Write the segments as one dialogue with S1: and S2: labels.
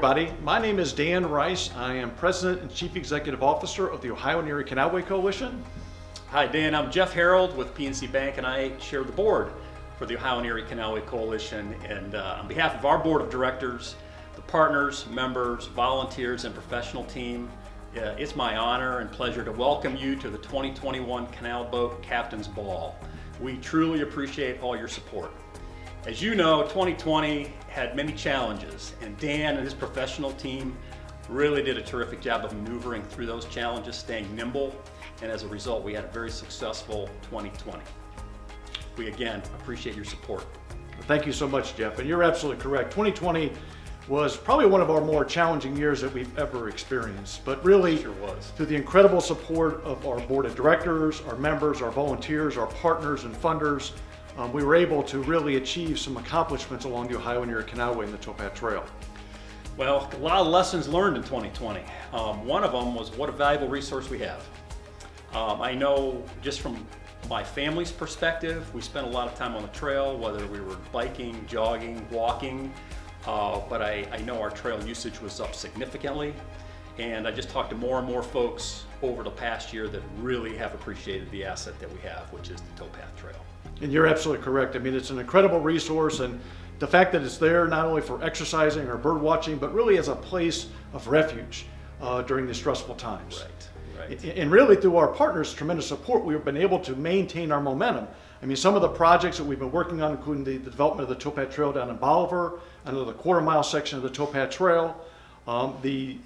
S1: everybody. My name is Dan Rice. I am President and Chief Executive Officer of the Ohio Erie Canalway Coalition.
S2: Hi Dan, I'm Jeff Harold with PNC Bank and I chair the board for the Ohio Erie Canalway Coalition. And on behalf of our board of directors, the partners, members, volunteers, and professional team, it's my honor and pleasure to welcome you to the 2021 Canal Boat Captain's Ball. We truly appreciate all your support. As you know, 2020 had many challenges, and Dan and his professional team really did a terrific job of maneuvering through those challenges, staying nimble, and as a result, we had a very successful 2020. We again appreciate your support.
S1: Thank you so much, Jeff, and you're absolutely correct. 2020 was probably one of our more challenging years that we've ever experienced, but really,
S2: Sure was.
S1: through the incredible support of our board of directors, our members, our volunteers, our partners and funders, we were able to really achieve some accomplishments along the Ohio Erie Canalway and the Towpath Trail.
S2: Well, a lot of lessons learned in 2020. One of them was what a valuable resource we have. I know just from my family's perspective, we spent a lot of time on the trail, whether we were biking, jogging, walking, but I know our trail usage was up significantly. And I just talked to more and more folks over the past year that really have appreciated the asset that we have, which is the Towpath Trail.
S1: And you're absolutely correct. I mean, it's an incredible resource, and the fact that it's there not only for exercising or bird watching, but really as a place of refuge during these stressful times.
S2: Right.
S1: And really through our partners' tremendous support, we've been able to maintain our momentum. I mean, some of the projects that we've been working on, including the development of the Towpath Trail down in Bolivar, under the quarter-mile section of the Towpath Trail, the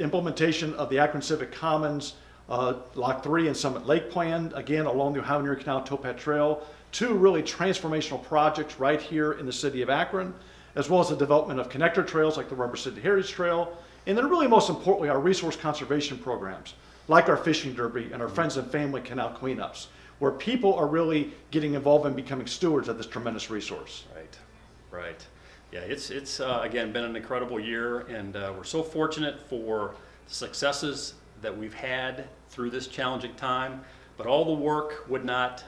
S1: implementation of the Akron Civic Commons Lock 3 and Summit Lake Plan, again along the Ohio Erie Canal Towpath Trail, two really transformational projects right here in the city of Akron, as well as the development of connector trails like the Rubber City Heritage Trail, and then really most importantly our resource conservation programs like our fishing derby and our friends and family canal cleanups, where people are really getting involved in becoming stewards of this tremendous resource.
S2: Right. Yeah, it's again been an incredible year, and we're so fortunate for the successes that we've had through this challenging time, but all the work would not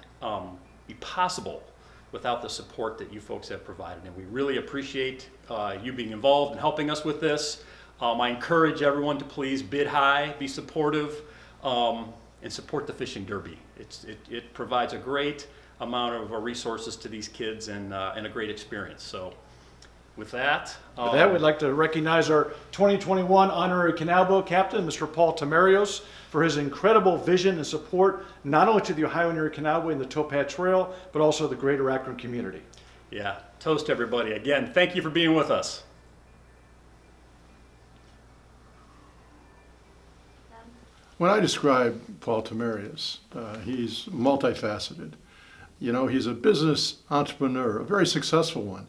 S2: be possible without the support that you folks have provided, and we really appreciate you being involved and helping us with this. I encourage everyone to please bid high, be supportive, and support the fishing derby. It provides a great amount of resources to these kids and a great experience. So with that,
S1: we'd like to recognize our 2021 Honorary Canal Boat Captain, Mr. Paul Thomarios, for his incredible vision and support, not only to the Ohio Erie Canalway and the Towpath Trail, but also the greater Akron community.
S2: Yeah, toast everybody. Again, thank you for being with us.
S3: When I describe Paul Thomarios, he's multifaceted. You know, he's a business entrepreneur, a very successful one.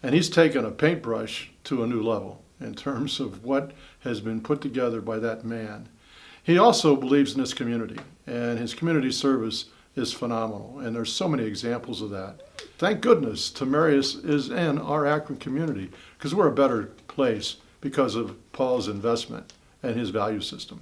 S3: And he's taken a paintbrush to a new level in terms of what has been put together by that man. He also believes in his community, and his community service is phenomenal, and there's so many examples of that. Thank goodness Thomarios is in our Akron community, because we're a better place because of Paul's investment and his value system.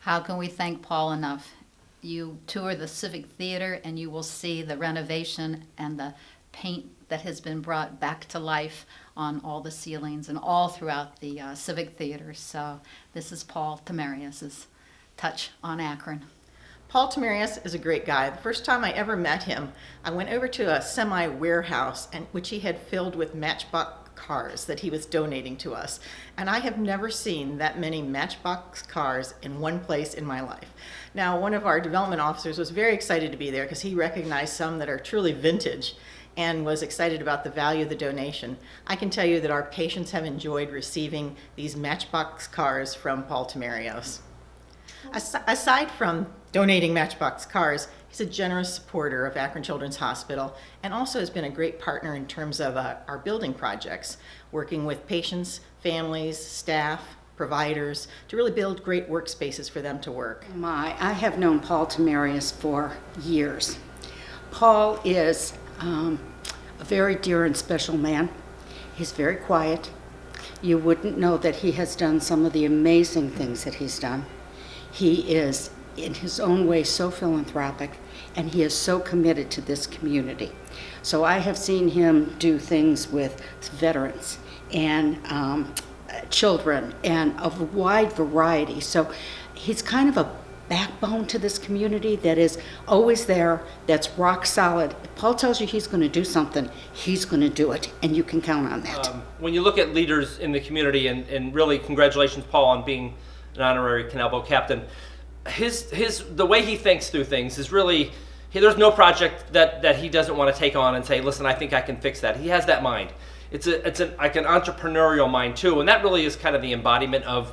S4: How can we thank Paul enough? You tour the Civic Theater and you will see the renovation and the paint that has been brought back to life on all the ceilings and all throughout the Civic Theater. So this is Paul Thomarios' touch on Akron.
S5: Paul Thomarios is a great guy. The first time I ever met him, I went over to a semi-warehouse which he had filled with Matchbox cars that he was donating to us. And I have never seen that many Matchbox cars in one place in my life. Now, one of our development officers was very excited to be there because he recognized some that are truly vintage and was excited about the value of the donation. I can tell you that our patients have enjoyed receiving these Matchbox cars from Paul Thomarios. Aside from donating Matchbox cars, he's a generous supporter of Akron Children's Hospital and also has been a great partner in terms of our building projects, working with patients, families, staff, providers, to really build great workspaces for them to work.
S6: I have known Paul Thomarios for years. Paul is a very dear and special man. He's very quiet. You wouldn't know that he has done some of the amazing things that he's done. He is, in his own way, so philanthropic, and he is so committed to this community. So I have seen him do things with veterans and children and of a wide variety. So he's kind of a backbone to this community that is always there, that's rock solid. If Paul tells you he's going to do something, he's going to do it, and you can count on that.
S7: When you look at leaders in the community, and really congratulations, Paul, on being an honorary Canal Boat Captain, the way he thinks through things is really, there's no project that he doesn't want to take on and say, listen, I think I can fix that. He has that mind. It's like an entrepreneurial mind too, and that really is kind of the embodiment of,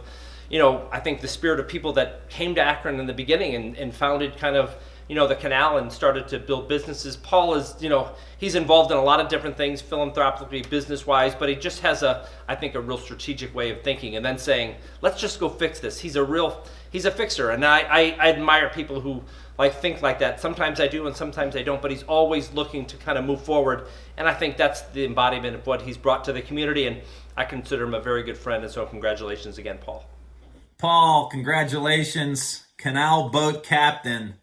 S7: I think the spirit of people that came to Akron in the beginning and founded kind of, the canal and started to build businesses. Paul is, he's involved in a lot of different things, philanthropically, business-wise, but he just has I think a real strategic way of thinking and then saying, let's just go fix this. He's a fixer, and I admire people who think like that. Sometimes I do and sometimes I don't, but he's always looking to kind of move forward, and I think that's the embodiment of what he's brought to the community, and I consider him a very good friend, and so congratulations again, Paul.
S8: Paul, congratulations, Canal Boat Captain.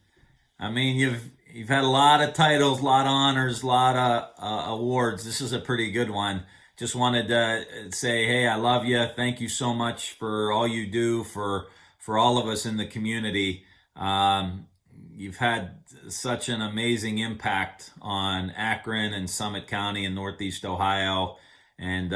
S8: I mean, you've had a lot of titles, a lot of honors, a lot of awards. This is a pretty good one. Just wanted to say, hey, I love you. Thank you so much for all you do for all of us in the community. You've had such an amazing impact on Akron and Summit County and Northeast Ohio. And,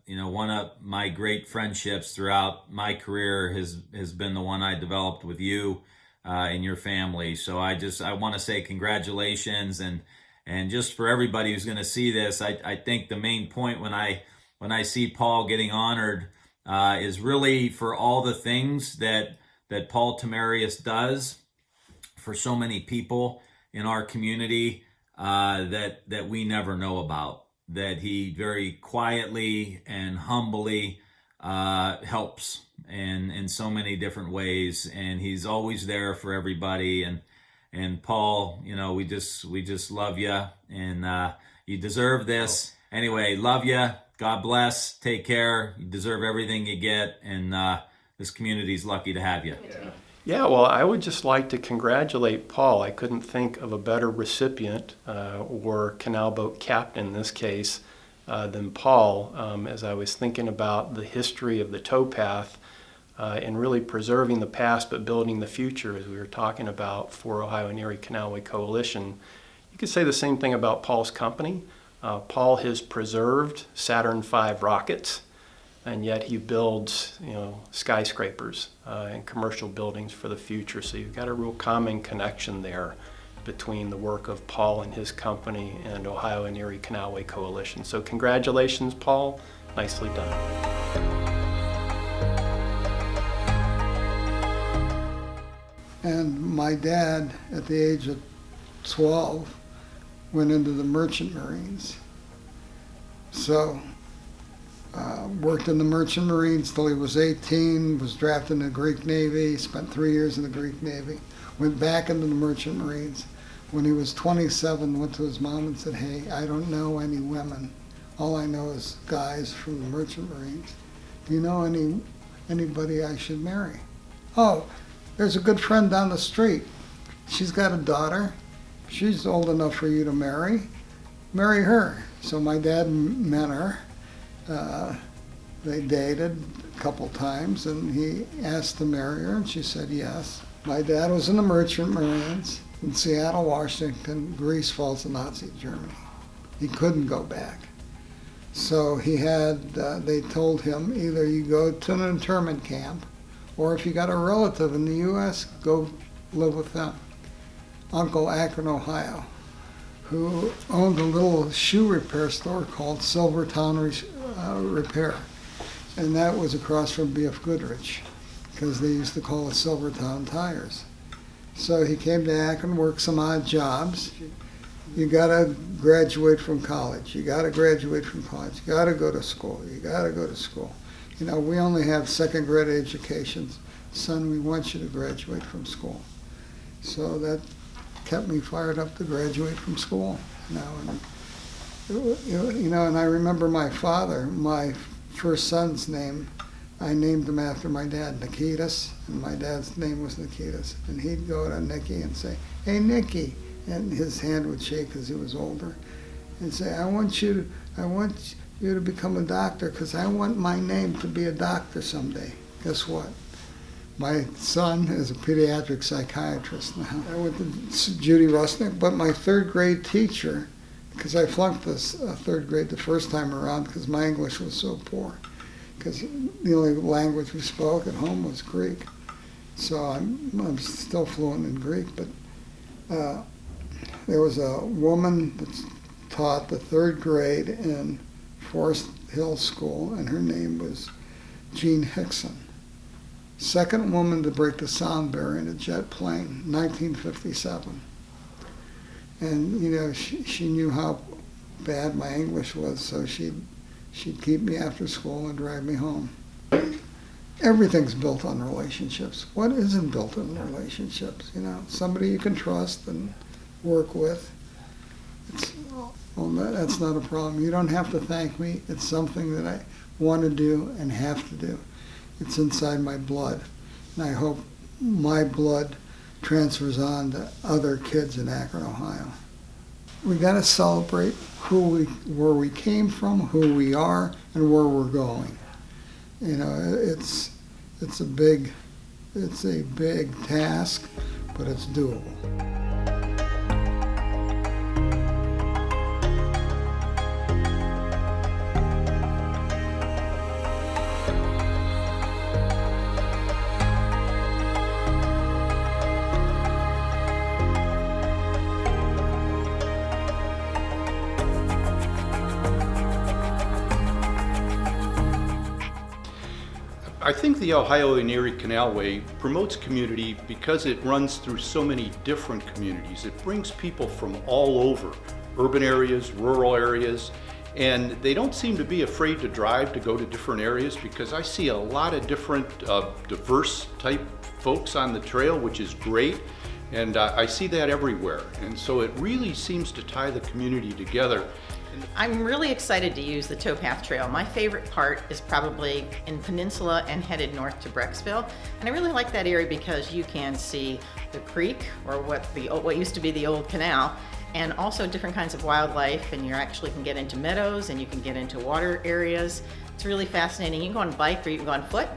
S8: one of my great friendships throughout my career has been the one I developed with you and your family. So I want to say congratulations. And just for everybody who's going to see this, I think the main point when I see Paul getting honored is really for all the things that Paul Thomarios does for so many people in our community that we never know about. That he very quietly and humbly helps in so many different ways, and he's always there for everybody. And Paul, we just love you, and you deserve this. Anyway, love you. God bless. Take care. You deserve everything you get, and this community's lucky to have you.
S9: Yeah, well, I would just like to congratulate Paul. I couldn't think of a better recipient or Canal Boat Captain in this case than Paul, as I was thinking about the history of the towpath and really preserving the past but building the future, as we were talking about for Ohio Erie Canalway Coalition. You could say the same thing about Paul's company. Paul has preserved Saturn V rockets, and yet he builds, skyscrapers and commercial buildings for the future. So you've got a real common connection there between the work of Paul and his company and Ohio Erie Canalway Coalition. So congratulations, Paul. Nicely done.
S10: And my dad, at the age of 12, went into the Merchant Marines. So worked in the Merchant Marines till he was 18, was drafted in the Greek Navy, spent 3 years in the Greek Navy, went back into the Merchant Marines. When he was 27, went to his mom and said, hey, I don't know any women. All I know is guys from the Merchant Marines. Do you know anybody I should marry? Oh, there's a good friend down the street. She's got a daughter. She's old enough for you to marry. Marry her. So my dad met her. They dated a couple times, and he asked to marry her, and she said yes. My dad was in the Merchant Marines in Seattle, Washington, Greece Falls, and Nazi Germany. He couldn't go back. So he had, they told him, either you go to an internment camp, or if you got a relative in the U.S., go live with them. Uncle Akron, Ohio, who owned a little shoe repair store called Silvertown Repair. And that was across from B.F. Goodrich, because they used to call it Silvertown Tires. So he came to Akron, worked some odd jobs. You gotta graduate from college. You gotta graduate from college. You gotta go to school. You gotta go to school. We only have second grade educations. Son, we want you to graduate from school. So that kept me fired up to graduate from school. And I remember my father, my first son's name, I named him after my dad, Nikitas, and my dad's name was Nikitas. And he'd go to Nicky and say, hey, Nicky, and his hand would shake because he was older, and say, I want you to become a doctor because I want my name to be a doctor someday. Guess what? My son is a pediatric psychiatrist now. I went to Judy Rusnick, but my third grade teacher, because I flunked this third grade the first time around because my English was so poor, because the only language we spoke at home was Greek. So I'm still fluent in Greek, but there was a woman that taught the third grade in Forest Hill School, and her name was Jean Hickson. Second woman to break the sound barrier in a jet plane, 1957. And you know, she knew how bad my English was, so she'd keep me after school and drive me home. Everything's built on relationships. What isn't built on relationships? You know, somebody you can trust and work with. That's not a problem. You don't have to thank me. It's something that I want to do and have to do. It's inside my blood. And I hope my blood transfers on to other kids in Akron, Ohio. We got to celebrate where we came from, who we are, and where we're going. You know, it's a big task, but it's doable.
S11: I think the Ohio Erie Canalway promotes community because it runs through so many different communities. It brings people from all over, urban areas, rural areas, and they don't seem to be afraid to drive to go to different areas because I see a lot of different diverse type folks on the trail, which is great, and I see that everywhere. And so it really seems to tie the community together.
S5: I'm really excited to use the towpath trail. My favorite part is probably in Peninsula and headed north to Brecksville. And I really like that area because you can see the creek, or what used to be the old canal, and also different kinds of wildlife, and you actually can get into meadows and you can get into water areas. It's really fascinating. You can go on bike or you can go on foot.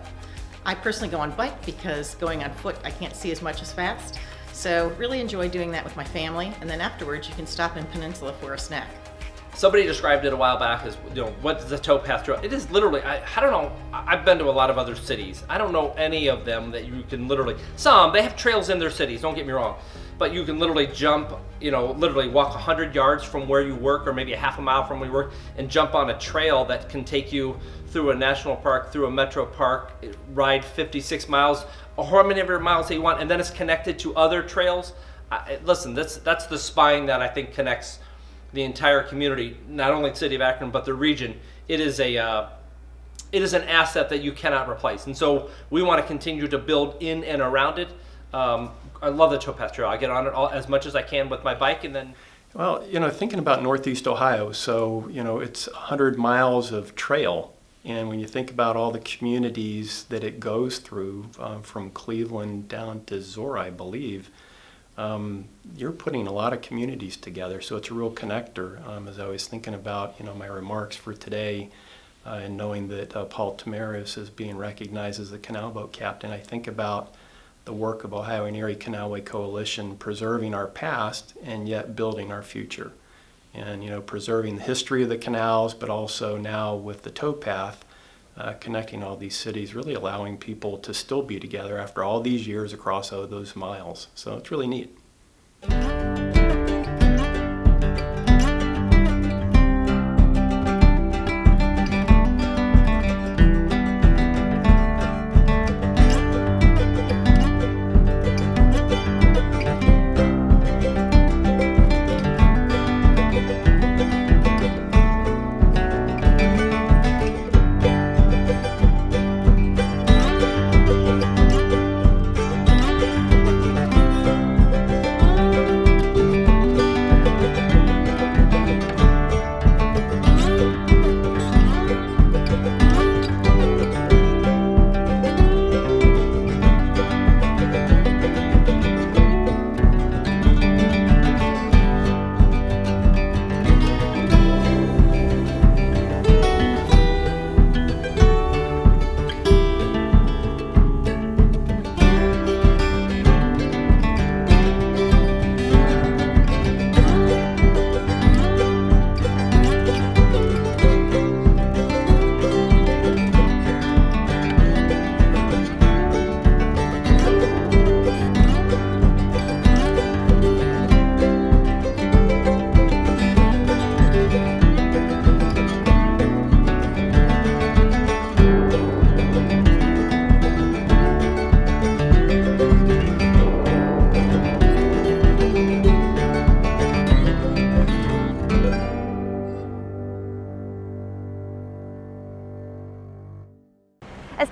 S5: I personally go on bike because going on foot I can't see as much as fast. So really enjoy doing that with my family, and then afterwards you can stop in Peninsula for a snack.
S7: Somebody described it a while back as, you know, what's the towpath trail? It is literally, I don't know, I've been to a lot of other cities. I don't know any of them that you can literally, they have trails in their cities, don't get me wrong, but you can literally jump, you know, literally walk 100 yards from where you work, or maybe a half a mile from where you work, and jump on a trail that can take you through a national park, through a metro park, ride 56 miles, or how many ever miles that you want, and then it's connected to other trails. Listen, that's the spine that I think connects the entire community, not only the city of Akron, but the region. It is an asset that you cannot replace. And so we want to continue to build in and around it. I love the towpath trail. I get on it as much as I can with my bike, and then.
S9: Well, you know, thinking about Northeast Ohio, so, you know, it's 100 miles of trail. And when you think about all the communities that it goes through, from Cleveland down to Zora, I believe, you're putting a lot of communities together, so it's a real connector. As I was thinking about, you know, my remarks for today, and knowing that Paul Thomarios is being recognized as the Canal Boat Captain, I think about the work of Ohio Erie Canalway Coalition, preserving our past and yet building our future, and, you know, preserving the history of the canals, but also now with the towpath, connecting all these cities, really allowing people to still be together after all these years across all those miles. So it's really neat.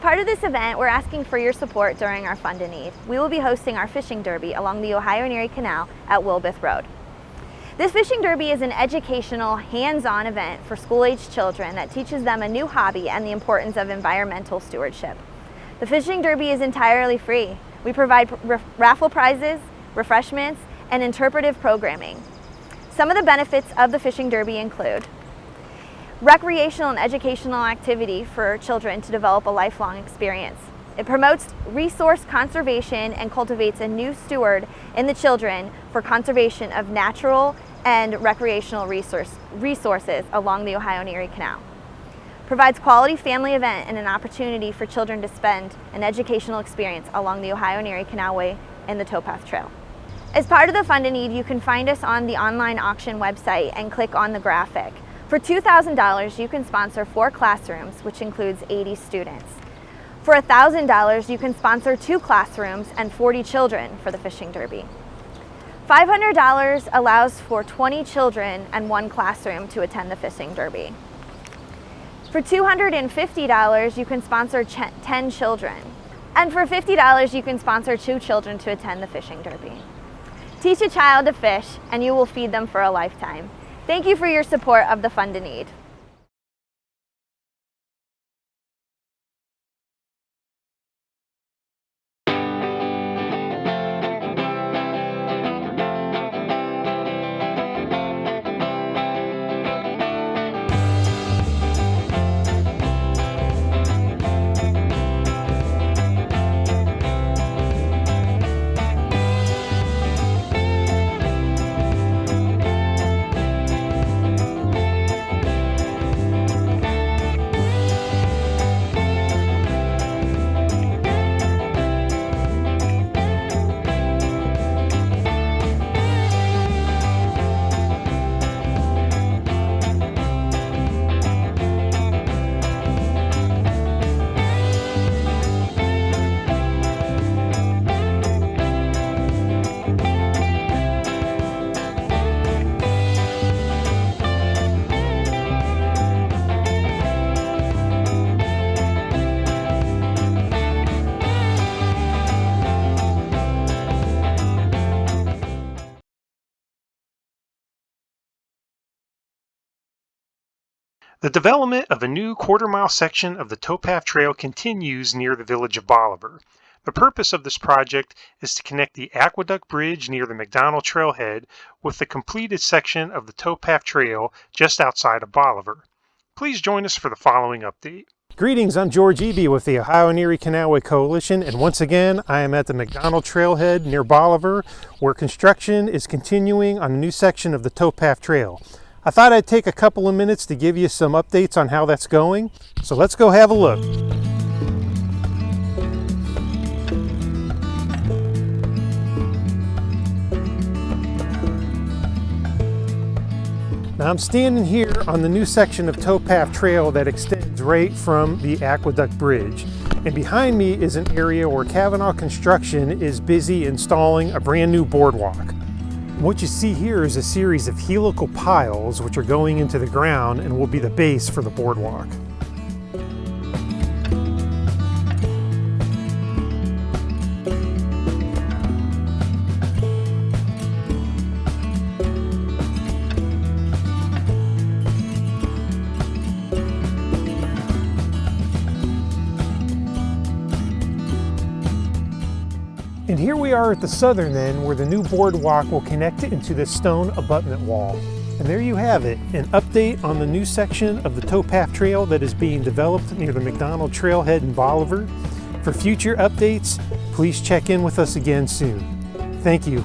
S12: part of this event, we're asking for your support during our Fund a Need. We will be hosting our fishing derby along the Ohio Erie Canal at Wilbeth Road. This fishing derby is an educational, hands-on event for school-aged children that teaches them a new hobby and the importance of environmental stewardship. The fishing derby is entirely free. We provide raffle prizes, refreshments, and interpretive programming. Some of the benefits of the fishing derby include recreational and educational activity for children to develop a lifelong experience. It promotes resource conservation and cultivates a new steward in the children for conservation of natural and recreational resources along the Ohio Erie Canal. Provides quality family event and an opportunity for children to spend an educational experience along the Ohio Erie Canalway and the Towpath Trail. As part of the Fund a Need, you can find us on the online auction website and click on the graphic. For $2,000, you can sponsor 4 classrooms, which includes 80 students. For $1,000, you can sponsor 2 classrooms and 40 children for the fishing derby. $500 allows for 20 children and 1 classroom to attend the fishing derby. For $250, you can sponsor 10 children. And for $50, you can sponsor 2 children to attend the fishing derby. Teach a child to fish, and you will feed them for a lifetime. Thank you for your support of the Fund a Need.
S9: The development of a new quarter-mile section of the Towpath Trail continues near the village of Bolivar. The purpose of this project is to connect the Aqueduct Bridge near the McDonald Trailhead with the completed section of the Towpath Trail just outside of Bolivar. Please join us for the following update. Greetings, I'm George Eby with the Ohio Erie Canalway Coalition, and once again I am at the McDonald Trailhead near Bolivar, where construction is continuing on a new section of the Towpath Trail. I thought I'd take a couple of minutes to give you some updates on how that's going, so let's go have a look. Now I'm standing here on the new section of Towpath Trail that extends right from the Aqueduct Bridge. And behind me is an area where Kavanaugh Construction is busy installing a brand new boardwalk. What you see here is a series of helical piles which are going into the ground and will be the base for the boardwalk. And here we are at the southern end where the new boardwalk will connect into the stone abutment wall. And there you have it, an update on the new section of the Towpath Trail that is being developed near the McDonald Trailhead in Bolivar. For future updates, please check in with us again soon. Thank you.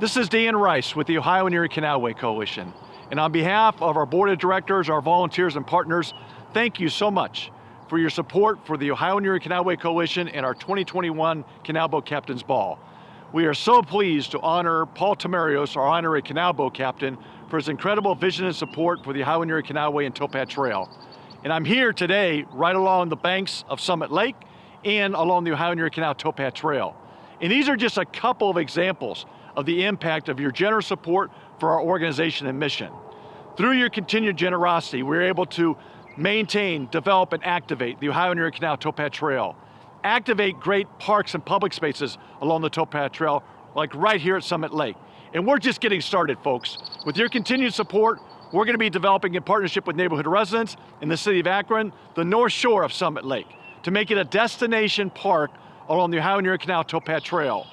S1: This is Dan Rice with the Ohio Erie Canalway Coalition. And on behalf of our board of directors, our volunteers and partners, thank you so much for your support for the Ohio Erie Canalway Coalition and our 2021 Canal Boat Captain's Ball. We are so pleased to honor Paul Thomarios, our honorary Canal Boat Captain, for his incredible vision and support for the Ohio Erie Canalway and Towpath Trail. And I'm here today right along the banks of Summit Lake and along the Ohio Erie Canal Towpath Trail. And these are just a couple of examples of the impact of your generous support for our organization and mission. Through your continued generosity, we're able to maintain, develop, and activate the Ohio Erie Canal Towpath Trail. Activate great parks and public spaces along the towpath trail, like right here at Summit Lake. And we're just getting started, folks. With your continued support, we're going to be developing in partnership with neighborhood residents in the city of Akron, the north shore of Summit Lake, to make it a destination park along the Ohio Erie Canal Towpath Trail,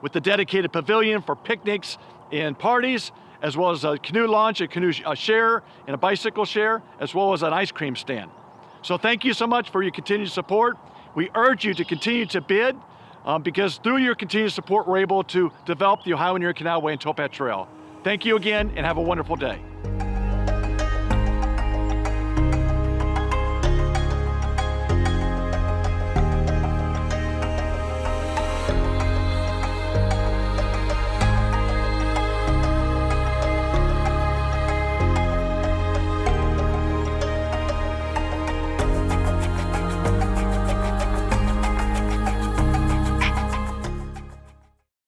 S1: with the dedicated pavilion for picnics and parties, as well as a canoe launch, a canoe share, and a bicycle share, as well as an ice cream stand. So thank you so much for your continued support. We urge you to continue to bid, because through your continued support, we're able to develop the Ohio Erie Canalway and Towpath Trail. Thank you again, and have a wonderful day.